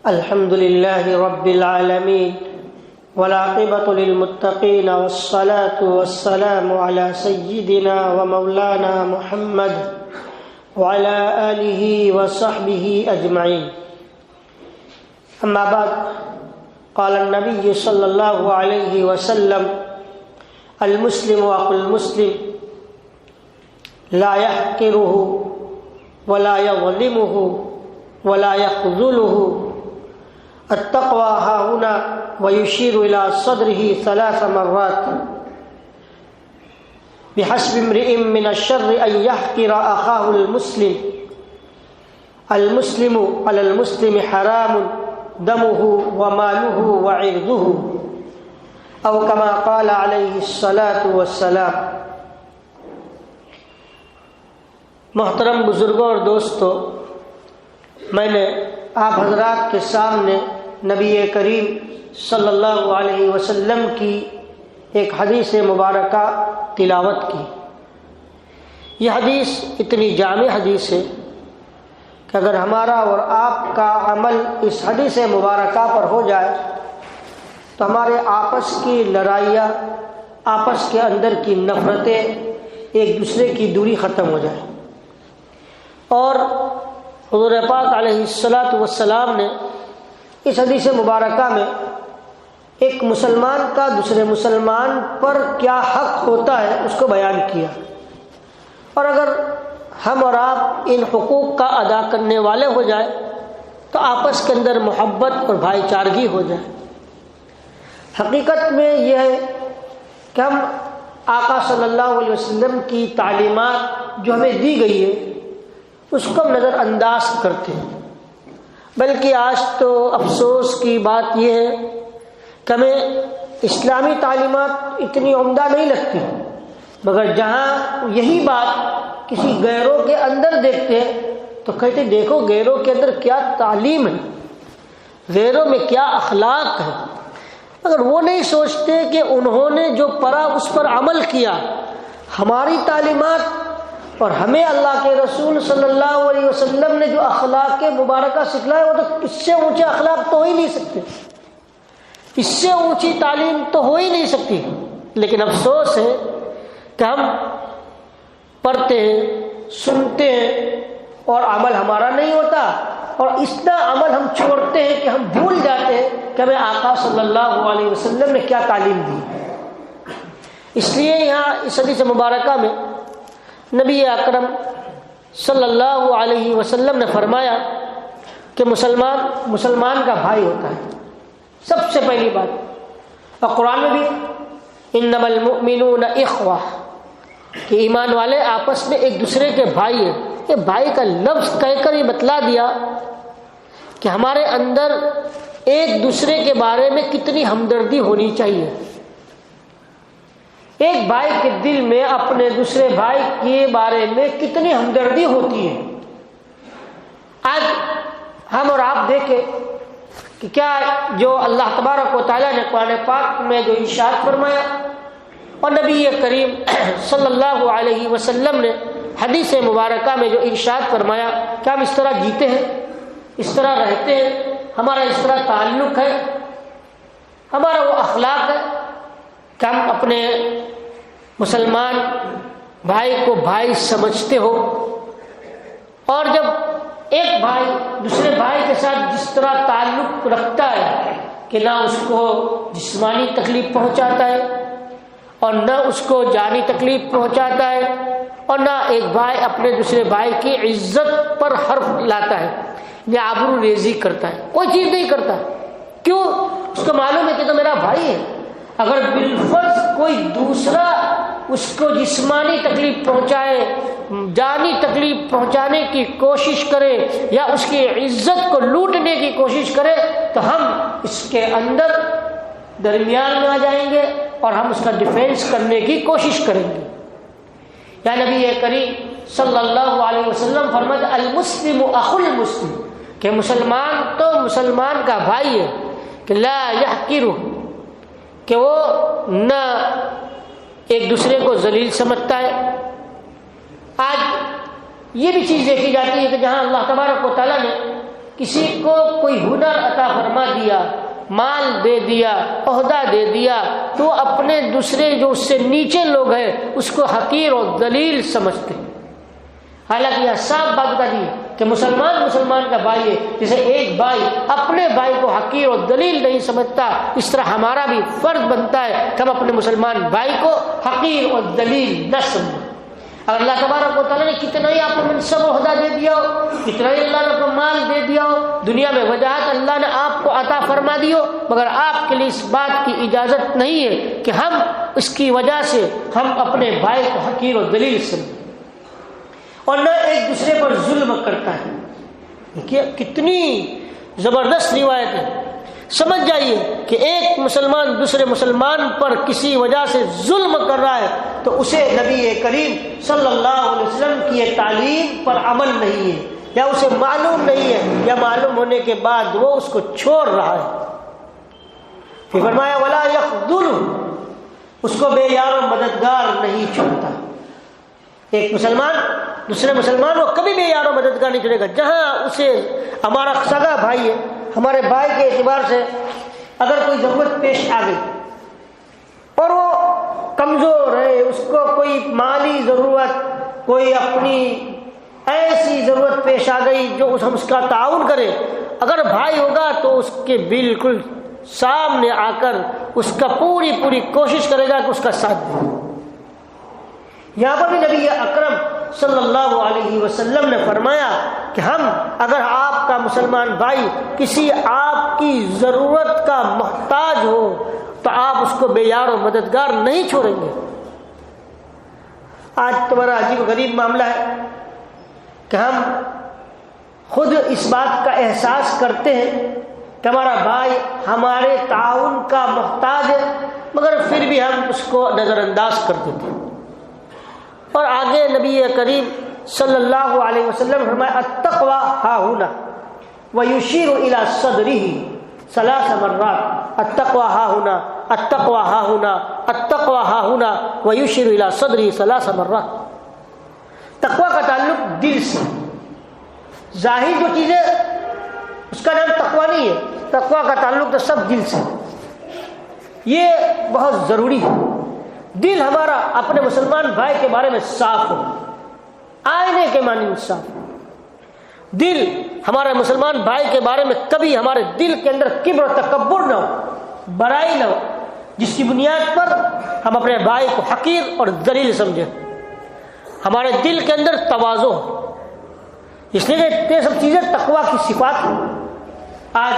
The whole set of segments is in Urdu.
الحمد لله رب العالمين والعاقبة للمتقين والصلاة والسلام على سيدنا ومولانا محمد وعلى آله وصحبه أجمعين. أما بعد، قال النبي صلى الله عليه وسلم: المسلم أخو المسلم لا يحقره ولا يظلمه ولا يخذله. التقوى ها هنا، ويشير إلى صدره 3 مرات. بحسب امرئ من الشر أن يحقر أخاه المسلم. المسلم على المسلم حرام دمه وماله وعرضه، أو كما قال عليه الصلاة والسلام. محترم بزرگوں اور دوستو، میں نے آپ حضرات کے سامنے نبی کریم صلی اللہ علیہ وسلم کی ایک حدیث مبارکہ تلاوت کی. یہ حدیث اتنی جامع حدیث ہے کہ اگر ہمارا اور آپ کا عمل اس حدیث مبارکہ پر ہو جائے تو ہمارے آپس کی لڑائیاں، آپس کے اندر کی نفرتیں، ایک دوسرے کی دوری ختم ہو جائے. اور حضور پاک علیہ الصلاۃ والسلام نے اس حدیث مبارکہ میں ایک مسلمان کا دوسرے مسلمان پر کیا حق ہوتا ہے اس کو بیان کیا. اور اگر ہم اور آپ ان حقوق کا ادا کرنے والے ہو جائے تو آپس کے اندر محبت اور بھائی چارگی ہو جائے. حقیقت میں یہ ہے کہ ہم آقا صلی اللہ علیہ وسلم کی تعلیمات جو ہمیں دی گئی ہے اس کو ہم نظر انداز کرتے ہیں. بلکہ آج تو افسوس کی بات یہ ہے کہ ہمیں اسلامی تعلیمات اتنی عمدہ نہیں لگتی، مگر جہاں یہی بات کسی غیروں کے اندر دیکھتے ہیں تو کہتے ہیں دیکھو غیروں کے اندر کیا تعلیم ہے، غیروں میں کیا اخلاق ہے. اگر وہ نہیں سوچتے کہ انہوں نے جو پڑھا اس پر عمل کیا، ہماری تعلیمات اور ہمیں اللہ کے رسول صلی اللہ علیہ وسلم نے جو اخلاق مبارکہ سکھلائے وہ تو اس سے اونچے اخلاق تو ہو ہی نہیں سکتے، اس سے اونچی تعلیم تو ہو ہی نہیں سکتی. لیکن افسوس ہے کہ ہم پڑھتے ہیں، سنتے ہیں اور عمل ہمارا نہیں ہوتا، اور اتنا عمل ہم چھوڑتے ہیں کہ ہم بھول جاتے ہیں کہ ہمیں آقا صلی اللہ علیہ وسلم نے کیا تعلیم دی. اس لیے یہاں اس حدیث مبارکہ میں نبی اکرم صلی اللہ علیہ وسلم نے فرمایا کہ مسلمان کا بھائی ہوتا ہے سب سے پہلی بات. اور قرآن میں بھی انما المؤمنون اخوہ، کہ ایمان والے آپس میں ایک دوسرے کے بھائی ہیں. یہ بھائی کا لفظ کہہ کر یہ بتلا دیا کہ ہمارے اندر ایک دوسرے کے بارے میں کتنی ہمدردی ہونی چاہیے. ایک بھائی کے دل میں اپنے دوسرے بھائی کے بارے میں کتنی ہمدردی ہوتی ہے. آج ہم اور آپ دیکھیں کہ کیا جو اللہ تبارک و تعالیٰ نے قرآن پاک میں جو ارشاد فرمایا اور نبی کریم صلی اللہ علیہ وسلم نے حدیث مبارکہ میں جو ارشاد فرمایا، کیا ہم اس طرح جیتے ہیں، اس طرح رہتے ہیں، ہمارا اس طرح تعلق ہے، ہمارا وہ اخلاق ہے کہ ہم اپنے مسلمان بھائی کو بھائی سمجھتے ہو؟ اور جب ایک بھائی دوسرے بھائی کے ساتھ جس طرح تعلق رکھتا ہے کہ نہ اس کو جسمانی تکلیف پہنچاتا ہے اور نہ اس کو جانی تکلیف پہنچاتا ہے، اور نہ ایک بھائی اپنے دوسرے بھائی کی عزت پر حرف لاتا ہے یا آبرو ریزی کرتا ہے، کوئی چیز نہیں کرتا. کیوں؟ اس کو معلوم ہے کہ تو میرا بھائی ہے. اگر بالفرض کوئی دوسرا اس کو جسمانی تکلیف پہنچائے، جانی تکلیف پہنچانے کی کوشش کرے یا اس کی عزت کو لوٹنے کی کوشش کرے تو ہم اس کے اندر درمیان میں آ جائیں گے اور ہم اس کا ڈیفینس کرنے کی کوشش کریں گے. یا نبی کریم صلی اللہ علیہ وسلم فرماتے المسلم اخو المسلم، کہ مسلمان تو مسلمان کا بھائی ہے، کہ لا یحقرہ، کہ وہ نہ ایک دوسرے کو ذلیل سمجھتا ہے. آج یہ بھی چیز دیکھی جاتی ہے کہ جہاں اللہ تبارک و تعالیٰ نے کسی کو کوئی ہنر عطا فرما دیا، مال دے دیا، عہدہ دے دیا، تو اپنے دوسرے جو اس سے نیچے لوگ ہیں اس کو حقیر اور ذلیل سمجھتے ہیں۔ حالانکہ یہ صاف بات بتا دی کہ مسلمان کا بھائی ہے، جیسے ایک بھائی اپنے بھائی کو حقیر اور ذلیل نہیں سمجھتا، اس طرح ہمارا بھی فرض بنتا ہے کہ ہم اپنے مسلمان بھائی کو حقیر اور ذلیل نہ سمجھیں۔ اگر اللہ تبارک و تعالیٰ نے کتنا ہی آپ کو منصب و عہدہ دے دیا ہو، کتنا ہی اللہ نے آپ کو مال دے دیا ہو، دنیا میں وجاہت اللہ نے آپ کو عطا فرما دی ہو، مگر آپ کے لیے اس بات کی اجازت نہیں ہے کہ ہم اس کی وجہ سے ہم اپنے بھائی کو حقیر اور ذلیل سمجھیں، اور نہ ایک دوسرے پر ظلم کرتا ہے۔ کتنی زبردست روایت ہے۔ سمجھ جائیے کہ ایک مسلمان دوسرے مسلمان پر کسی وجہ سے ظلم کر رہا ہے تو اسے نبی کریم صلی اللہ علیہ وسلم کی یہ تعلیم پر عمل نہیں ہے، یا اسے معلوم نہیں ہے، یا معلوم ہونے کے بعد وہ اس کو چھوڑ رہا ہے۔ پھر فرمایا ولا یخذل، اس کو بے یار و مددگار نہیں چھوڑتا۔ ایک مسلمان دوسرے مسلمان کو کبھی بھی یار و مددگار نہیں چھوڑے گا۔ جہاں اسے ہمارا سگا بھائی ہے، ہمارے بھائی کے اعتبار سے اگر کوئی ضرورت پیش آ گئی اور وہ کمزور ہے، اس کو کوئی مالی ضرورت، کوئی اپنی ایسی ضرورت پیش آ گئی جو ہم اس کا تعاون کریں، اگر بھائی ہوگا تو اس کے بالکل سامنے آ کر اس کا پوری کوشش کرے گا کہ اس کا ساتھ دے۔ یہاں پر بھی نبی اکرم صلی اللہ علیہ وسلم نے فرمایا کہ اگر آپ کا مسلمان بھائی کسی آپ کی ضرورت کا محتاج ہو تو آپ اس کو بے یار و مددگار نہیں چھوڑیں گے۔ آج تو بڑا عجیب غریب معاملہ ہے کہ ہم خود اس بات کا احساس کرتے ہیں کہ ہمارا بھائی ہمارے تعاون کا محتاج ہے، مگر پھر بھی ہم اس کو نظر انداز کر دیتے ہیں۔ اور آگے نبی کریم صلی اللہ علیہ وسلم نے فرمایا التقوی ها هنا ويشير الى صدره 3 مرات، التقوی ها هنا، التقوی ها هنا، التقوی ها هنا ويشير الى صدره 3 مرات۔ تقوی کا تعلق دل سے، ظاہر جو چیز ہے اس کا نام تقوی نہیں ہے، تقوی کا تعلق تو سب دل سے، یہ بہت ضروری ہے۔ دل ہمارا اپنے مسلمان بھائی کے بارے میں صاف ہو، آئینے کے معنی صاف ہو۔ دل ہمارے مسلمان بھائی کے بارے میں کبھی ہمارے دل کے اندر کبر و تکبر نہ ہو، بڑائی نہ ہو، جس کی بنیاد پر ہم اپنے بھائی کو حقیر اور ذلیل سمجھیں۔ ہمارے دل کے اندر تواضع ہو، اس لیے کہ یہ سب چیزیں تقویٰ کی صفات ہیں۔ آج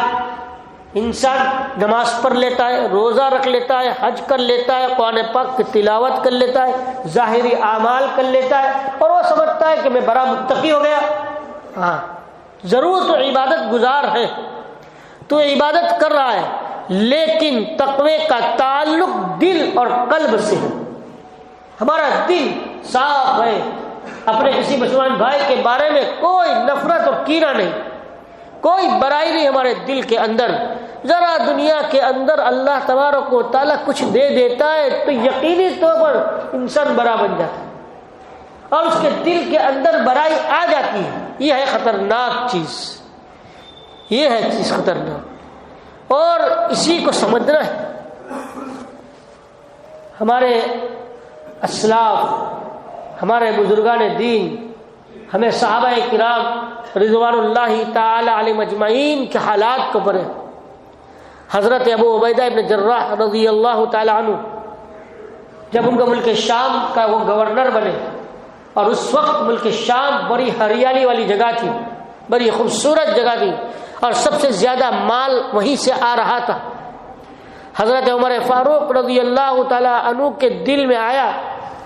انسان نماز پڑھ لیتا ہے، روزہ رکھ لیتا ہے، حج کر لیتا ہے، قرآن پاک کی تلاوت کر لیتا ہے، ظاہری اعمال کر لیتا ہے، اور وہ سمجھتا ہے کہ میں بڑا متقی ہو گیا۔ ہاں ضرور تو عبادت گزار ہے، تو عبادت کر رہا ہے، لیکن تقوی کا تعلق دل اور قلب سے ہے۔ ہمارا دل صاف ہے، اپنے کسی مسلمان بھائی کے بارے میں کوئی نفرت اور کینہ نہیں، کوئی برائی نہیں ہمارے دل کے اندر۔ ذرا دنیا کے اندر اللہ تبارک و تعالیٰ کچھ دے دیتا ہے تو یقینی طور پر انسان برا بن جاتا ہے، اور اس کے دل کے اندر برائی آ جاتی ہے۔ یہ ہے خطرناک چیز، یہ ہے چیز خطرناک، اور اسی کو سمجھنا ہے۔ ہمارے اسلاف، ہمارے بزرگان دین ہمیں صحابہ کرام رضوان اللہ تعالی علیہم اجمعین کے حالات کو پڑھے۔ حضرت ابو عبیدہ ابن جراح رضی اللہ تعالی عنہ جب ان کا ملک شام کا وہ گورنر بنے، اور اس وقت ملک شام بڑی ہریالی والی جگہ تھی، بڑی خوبصورت جگہ تھی، اور سب سے زیادہ مال وہیں سے آ رہا تھا۔ حضرت عمر فاروق رضی اللہ تعالی عنہ کے دل میں آیا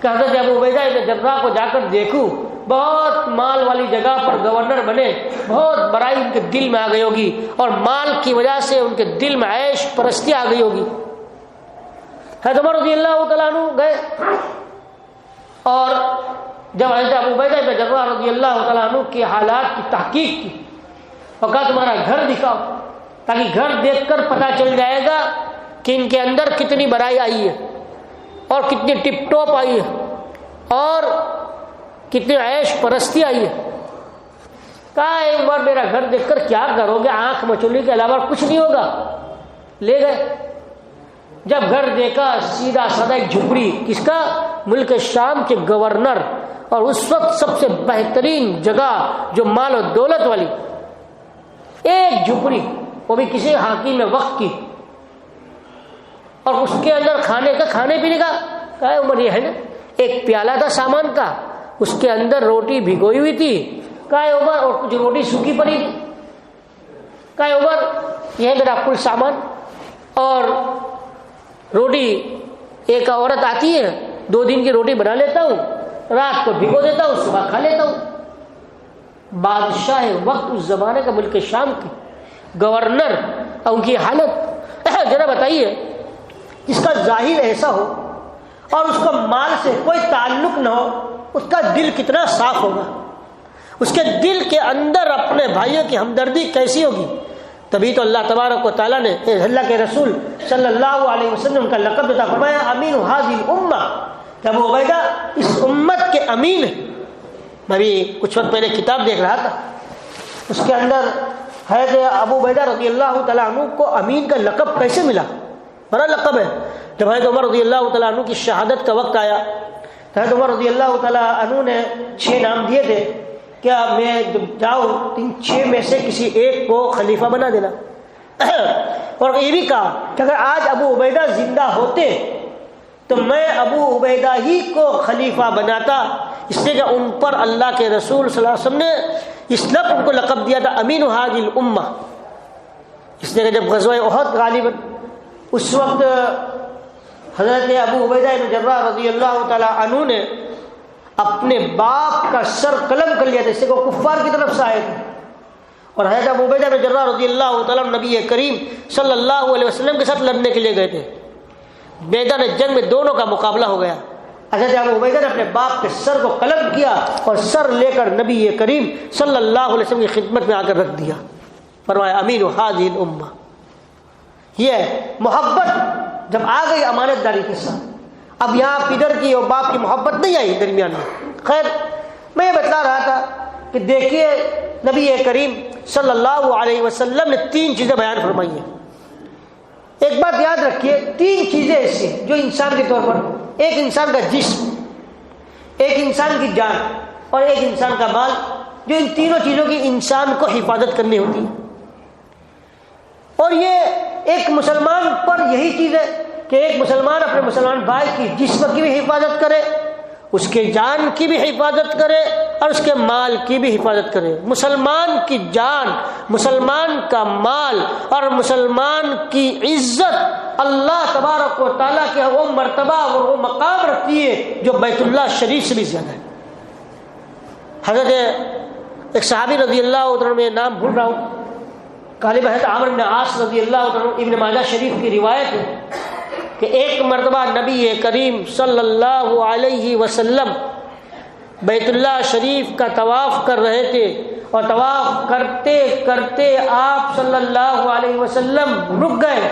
کہ حضرت ابو عبیدہ ابن جراح کو جا کر دیکھوں، بہت مال والی جگہ پر گورنر بنے، بہت بڑائی ان کے دل میں آ گئی ہوگی، اور مال کی وجہ سے ان کے دل میں عیش پرستی آ گئی ہوگی۔ حضرت عمر رضی اللہ تعالیٰ عنہ گئے، اور جب حضرت ابو عبیدہ بن جراح رضی اللہ تعالیٰ عنہ کے حالات کی تحقیق کی اور کہا تمہارا گھر دکھاؤ، تاکہ گھر دیکھ کر پتہ چل جائے گا کہ ان کے اندر کتنی بڑائی آئی ہے، اور کتنی ٹپ ٹاپ آئی ہے، اور کتنی عیش پرستی آئی ہے۔ کہا اے عمر میرا گھر دیکھ کر کیا کرو گے، آنکھ مچولی کے علاوہ کچھ نہیں ہوگا. لے گئے. جب گھر دیکھا سیدھا سادہ ایک جھپڑی، کس کا؟ ملک شام کے گورنر، اور اس وقت سب سے بہترین جگہ جو مال و دولت والی، ایک جھپڑی، وہ بھی کسی حاکم وقت کی، اور اس کے اندر کھانے پینے کا کہا عمر یہ ہے نا، ایک پیالہ تھا سامان کا، اس کے اندر روٹی بھگوئی ہوئی تھی. کہا عمر، اور کچھ روٹی سوکھی پڑی تھی. کہا عمر یہ ہے میرا کل سامان، اور روٹی ایک عورت آتی ہے 2 دن کی روٹی بنا لیتا ہوں، رات کو بھگو دیتا ہوں، صبح کھا لیتا ہوں. بادشاہ وقت اس زمانے کا ملک شام کی گورنر، اور ان کی حالت ذرا بتائیے، جس کا ظاہر ایسا ہو اور اس کو مال سے کوئی تعلق نہ ہو، اس کا دل کتنا صاف ہوگا، اس کے دل کے اندر اپنے بھائیوں کی ہمدردی کیسی ہوگی. تبھی تو اللہ تبارک و تعالیٰ نے اللہ کے رسول صلی اللہ علیہ وسلم کا لقب دیتا، فرمایا امین ھذی الامہ، کہ ابو عبیدہ اس امت کے امین ہیں. میں بھی کچھ وقت پہلے کتاب دیکھ رہا تھا، اس کے اندر حضرت ابو عبیدہ رضی اللہ تعالیٰ عنہ کو امین کا لقب کیسے ملا؟ بڑا لقب ہے. جب حضرت عمر رضی اللہ تعالیٰ عنہ کی شہادت کا وقت آیا تو حضرت عمر رضی اللہ تعالیٰ عنہ نے 6 نام دیے تھے، کیا میں جب جاؤں 6 میں سے کسی ایک کو خلیفہ بنا دینا. اور یہ بھی کہا کہ اگر آج ابو عبیدہ زندہ ہوتے تو میں ابو عبیدہ ہی کو خلیفہ بناتا، اس لیے کہ ان پر اللہ کے رسول صلی اللہ علیہ وسلم نے اس لقب ان کو لقب دیا تھا امین ھذی الامہ. اس لیے کہ جب غزوہ احد غالباً اس وقت حضرت ابو عبیدہ بن جراح رضی اللہ تعالی عنہ نے اپنے باپ کا سر قلم کر لیا تھا، اس سے وہ کفار کی طرف سے آئے تھے، اور حضرت ابو عبیدہ بن جراح رضی اللہ تعالیٰ نبی کریم صلی اللہ علیہ وسلم کے ساتھ لڑنے کے لیے گئے تھے. میدان جنگ میں دونوں کا مقابلہ ہو گیا. حضرت ابو عبیدہ نے اپنے باپ کے سر کو قلم کیا اور سر لے کر نبی کریم صلی اللہ علیہ وسلم کی خدمت میں آ کر رکھ دیا. فرمایا امین ھذی الامہ. یہ محبت جب آ گئی امانت داری کے ساتھ، اب یہاں پدر کی اور باپ کی محبت نہیں آئی درمیان میں. خیر، میں یہ بتلا رہا تھا کہ دیکھیے نبی کریم صلی اللہ علیہ وسلم نے 3 چیزیں بیان فرمائی ہیں. ایک بات یاد رکھیے، 3 چیزیں ایسی ہیں جو انسان کے طور پر، ایک انسان کا جسم، ایک انسان کی جان اور ایک انسان کا مال، جو ان تینوں چیزوں کی انسان کو حفاظت کرنی ہوتی ہے. اور یہ ایک مسلمان پر یہی چیز ہے کہ ایک مسلمان اپنے مسلمان بھائی کی جسم کی بھی حفاظت کرے، اس کے جان کی بھی حفاظت کرے اور اس کے مال کی بھی حفاظت کرے. مسلمان کی جان، مسلمان کا مال اور مسلمان کی عزت اللہ تبارک و تعالیٰ کے وہ مرتبہ اور وہ مقام رکھتی ہے جو بیت اللہ شریف سے بھی زیادہ ہے. حضرت ایک صحابی رضی اللہ عنہ، میں نام بھول رہا ہوں، غالب حضرت عمرو بن عاص رضی اللہ عنہ، ابن ماجہ شریف کی روایت ہے کہ ایک مرتبہ نبی کریم صلی اللہ علیہ وسلم بیت اللہ شریف کا طواف کر رہے تھے، اور طواف کرتے کرتے آپ صلی اللہ علیہ وسلم رک گئے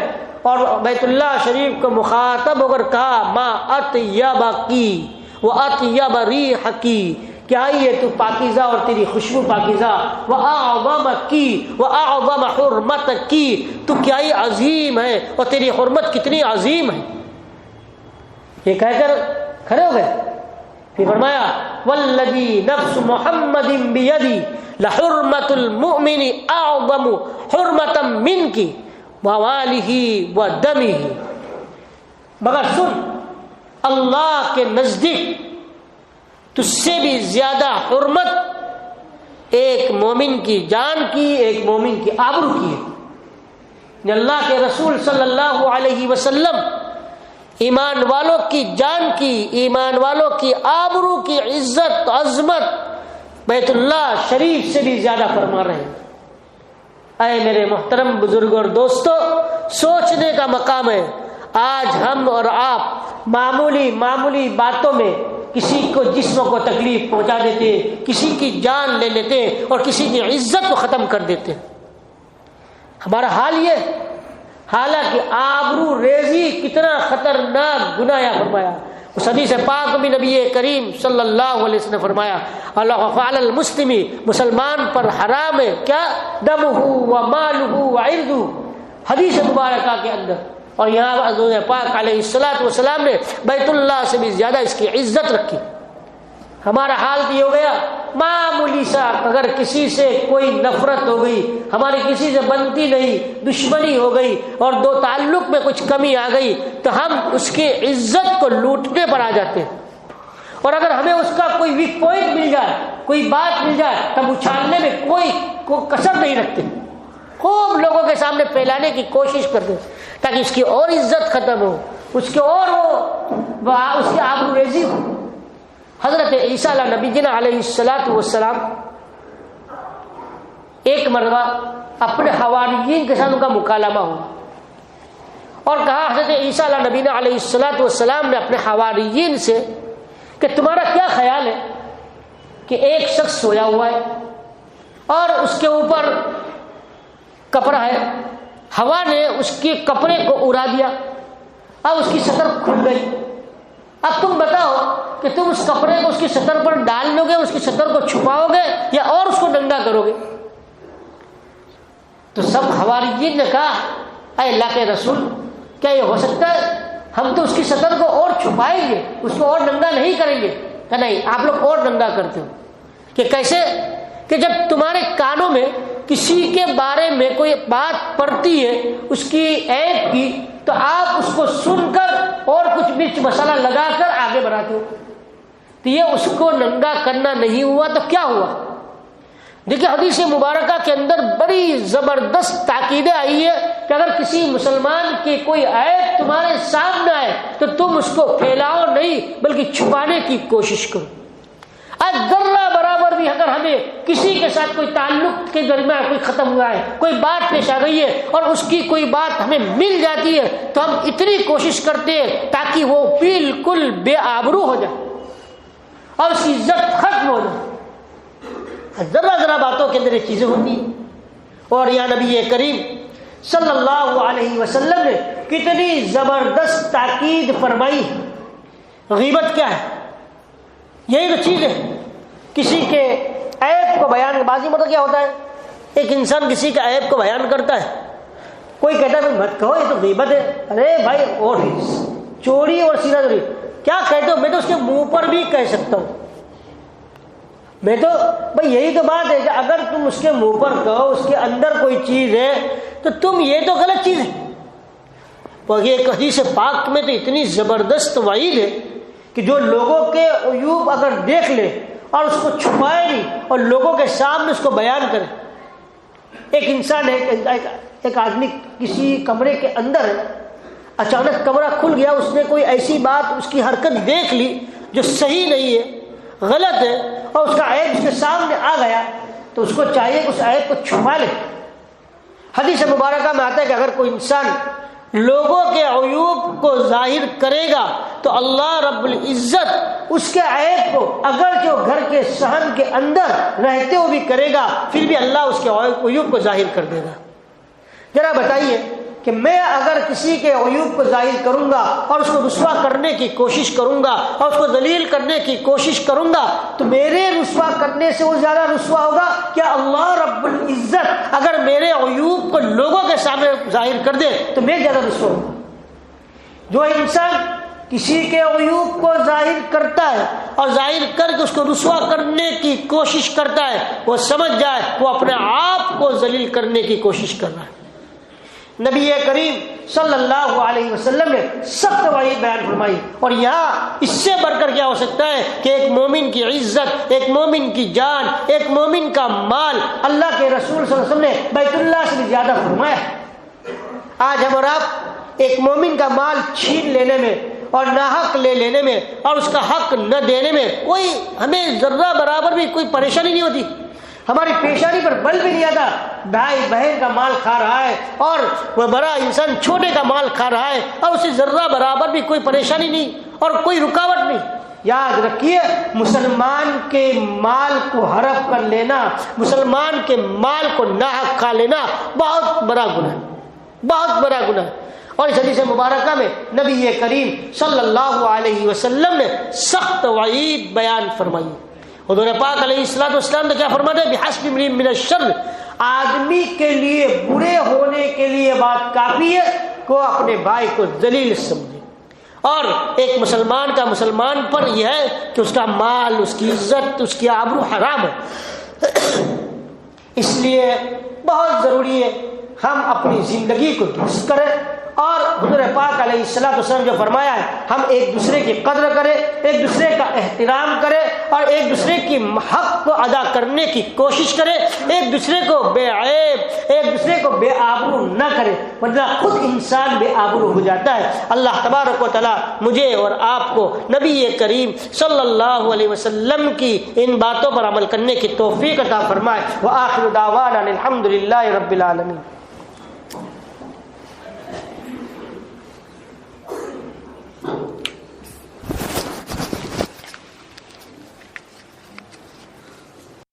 اور بیت اللہ شریف کو مخاطب ہو کر کہا ما اطیبکی واطیب ریحکی، کیا یہ تو پاکیزہ اور تیری خوشبو پاکیزہ، وَأَعْظَمَكِ وَأَعْظَمَ حُرْمَتَكِ، تو کیا ہی عظیم ہے اور تیری حرمت کتنی عظیم ہے. یہ کہہ کر کھڑے ہو گئے. پھر فرمایا وَالَّذِي نَفْسُ مُحَمَّدٍ بِيَدِهِ لَحُرْمَةُ الْمُؤْمِنِ أَعْظَمُ حُرْمَةً مِّنْكِ وَوَالِهِ وَدَمِهِ، مگر سن، اللہ کے نزدیک تجھ سے بھی زیادہ حرمت ایک مومن کی جان کی، ایک مومن کی آبرو کی ہے. اللہ کے رسول صلی اللہ علیہ وسلم ایمان والوں کی جان کی، ایمان والوں کی آبرو کی عزت عظمت بیت اللہ شریف سے بھی زیادہ فرما رہے ہیں. اے میرے محترم بزرگ اور دوستو، سوچنے کا مقام ہے. آج ہم اور آپ معمولی باتوں میں کسی کو جسم کو تکلیف پہنچا دیتے، کسی کی جان لے لیتے اور کسی کی عزت کو ختم کر دیتے. ہمارا حال یہ، حالانکہ آبرو ریزی کتنا خطرناک گناہ فرمایا، اس حدیث پاک میں نبی کریم صلی اللہ علیہ وسلم نے فرمایا اللہ فعل المسلمی، مسلمان پر حرام ہے کیا؟ دمہ و مالہ و عرضہ، حدیث مبارکہ کے اندر. اور یہاں حضور پاک علیہ الصلوۃ والسلام نے بیت اللہ سے بھی زیادہ اس کی عزت رکھی. ہمارا حال تو یہ ہو گیا معمولی سا اگر کسی سے کوئی نفرت ہو گئی، ہماری کسی سے بنتی نہیں، دشمنی ہو گئی اور دو تعلق میں کچھ کمی آ گئی تو ہم اس کی عزت کو لوٹنے پر آ جاتے ہیں. اور اگر ہمیں اس کا کوئی ویک پوائنٹ مل جائے، کوئی بات مل جائے، تب اچھالنے میں کوئی کسر نہیں رکھتے، خوب لوگوں کے سامنے پھیلانے کی کوشش کرتے تاکہ اس کی اور عزت ختم ہو، اس کے اور اس کی آبروریزی ہو. حضرت عیسیٰ علیہ نبی جنا علیہ الصلوۃ والسلام ایک مرتبہ اپنے حواریین کے ساتھ ان کا مکالمہ ہوا اور کہا حضرت عیسیٰ علیہ نبی علیہ الصلوۃ والسلام نے اپنے حواریین سے کہ تمہارا کیا خیال ہے کہ ایک شخص سویا ہوا ہے اور اس کے اوپر کپڑا ہے، ہوا نے اس کے کپڑے کو اڑا دیا، اب اس کی سطر کھل گئی، اب تم بتاؤ کہ تم اس کپڑے کو اس کی سطر پر ڈال لو گے، اس کی سطر کو چھپاؤ گے یا اور اس کو ننگا کرو گے؟ تو سب حواریین نے کہا اے اللہ کے رسول، کیا یہ ہو سکتا ہے؟ ہم تو اس کی سطر کو اور چھپائیں گے، اس کو اور ننگا نہیں کریں گے. کہ نہیں، آپ لوگ اور ننگا کرتے ہو. کہ کیسے؟ کہ جب تمہارے کانوں میں کسی کے بارے میں کوئی بات پڑتی ہے اس کی عیب کی، تو آپ اس کو سن کر اور کچھ مرچ مسالہ لگا کر آگے بڑھاتے ہو. تو یہ اس کو ننگا کرنا نہیں ہوا تو کیا ہوا؟ دیکھیے حدیث مبارکہ کے اندر بڑی زبردست تاکیدیں آئی ہے کہ اگر کسی مسلمان کی کوئی عیب تمہارے سامنے آئے تو تم اس کو پھیلاؤ نہیں بلکہ چھپانے کی کوشش کرو. آج ذرہ برابر بھی اگر ہمیں کسی کے ساتھ کوئی تعلق کے درمیان کوئی ختم ہوا ہے، کوئی بات پیش آ گئی ہے اور اس کی کوئی بات ہمیں مل جاتی ہے تو ہم اتنی کوشش کرتے ہیں تاکہ وہ بالکل بے آبرو ہو جائے اور اس کی عزت ختم ہو جائے. ذرا ذرا باتوں کے اندر یہ چیزیں ہوتی ہیں. اور یا نبی کریم صلی اللہ علیہ وسلم نے کتنی زبردست تاکید فرمائی. غیبت کیا ہے؟ یہی تو چیز ہے، کسی کے عیب کو بیان. بازی مطلب کیا ہوتا ہے؟ ایک انسان کسی کے عیب کو بیان کرتا ہے، کوئی کہتا ہے مت کہو یہ تو غیبت ہے. ارے بھائی، اور چوری اور سینہ چوری کیا کہتے ہو؟ میں تو اس کے منہ پر بھی کہہ سکتا ہوں. میں تو بھائی یہی تو بات ہے کہ اگر تم اس کے منہ پر کہو اس کے اندر کوئی چیز ہے تو تم یہ تو غلط چیز ہے. ایک حدیث پاک میں تو اتنی زبردست وعید ہے کہ جو لوگوں کے عیوب اگر دیکھ لے اور اس کو چھپائے نہیں اور لوگوں کے سامنے اس کو بیان کرے. ایک انسان ہے، ایک آدمی کسی کمرے کے اندر ہے، اچانک کمرہ کھل گیا، اس نے کوئی ایسی بات، اس کی حرکت دیکھ لی جو صحیح نہیں ہے، غلط ہے، اور اس کا عیب اس کے سامنے آ گیا تو اس کو چاہیے کہ اس عیب کو چھپا لے. حدیث مبارکہ میں آتا ہے کہ اگر کوئی انسان لوگوں کے عیوب کو ظاہر کرے گا تو اللہ رب العزت اس کے عیب کو اگر جو گھر کے صحن کے اندر رہتے ہوئے بھی کرے گا پھر بھی اللہ اس کے عیوب کو ظاہر کر دے گا. ذرا بتائیے کہ میں اگر کسی کے عیوب کو ظاہر کروں گا اور اس کو رسوا کرنے کی کوشش کروں گا اور اس کو ذلیل کرنے کی کوشش کروں گا تو میرے رسوا کرنے سے وہ زیادہ رسوا ہوگا کیا اللہ رب العزت اگر میرے عیوب کو لوگوں کے سامنے ظاہر کر دے تو میں زیادہ رسوا ہوں؟ جو انسان کسی کے عیوب کو ظاہر کرتا ہے اور ظاہر کر کے اس کو رسوا کرنے کی کوشش کرتا ہے وہ سمجھ جائے وہ اپنے آپ کو ذلیل کرنے کی کوشش کر رہا ہے. نبی کریم صلی اللہ علیہ وسلم نے سخت وعید بیان فرمائی. اور یہاں اس سے بڑھ کر کیا ہو سکتا ہے کہ ایک مومن کی عزت، ایک مومن کی جان، ایک مومن کا مال اللہ کے رسول صلی اللہ علیہ وسلم نے بیت اللہ سے بھی زیادہ فرمایا. آج ہم اور آپ ایک مومن کا مال چھین لینے میں اور ناحق لے لینے میں اور اس کا حق نہ دینے میں کوئی ہمیں ذرہ برابر بھی کوئی پریشانی نہیں ہوتی. ہماری پیشانی پر بل بھی نہیں آتا. بھائی بہن کا مال کھا رہا ہے اور وہ بڑا انسان چھوٹے کا مال کھا رہا ہے اور اسے ذرہ برابر بھی کوئی پریشانی نہیں اور کوئی رکاوٹ نہیں. یاد رکھیے مسلمان کے مال کو ہڑپ کر لینا، مسلمان کے مال کو ناحق کھا لینا بہت بڑا گناہ ہے، بہت بڑا گناہ ہے. اور اس حدیث مبارکہ میں نبی کریم صلی اللہ علیہ وسلم نے سخت وعید بیان فرمائی۔ حضور پاک علیہ الصلوۃ والسلام نے کیا فرمایا؟ بحسب امرئ من الشر، آدمی کے لیے برے ہونے کے لیے بات کافی ہے کہ وہ اپنے بھائی کو ذلیل سمجھے، اور ایک مسلمان کا مسلمان پر یہ ہے کہ اس کا مال، اس کی عزت، اس کی آبرو حرام ہے۔ اس لیے بہت ضروری ہے ہم اپنی زندگی کو درست کریں، اور حضور پاک علیہ الصلوۃ والسلام جو فرمایا ہے ہم ایک دوسرے کی قدر کریں، ایک دوسرے کا احترام کریں، اور ایک دوسرے کی حق کو ادا کرنے کی کوشش کریں، ایک دوسرے کو بے عیب، ایک دوسرے کو بے آبرو نہ کریں، ورنہ خود انسان بے آبرو ہو جاتا ہے۔ اللہ تبارک و تعالیٰ مجھے اور آپ کو نبی کریم صلی اللہ علیہ وسلم کی ان باتوں پر عمل کرنے کی توفیق عطا فرمائے۔ وآخر دعوانا الحمد للہ رب العالمین۔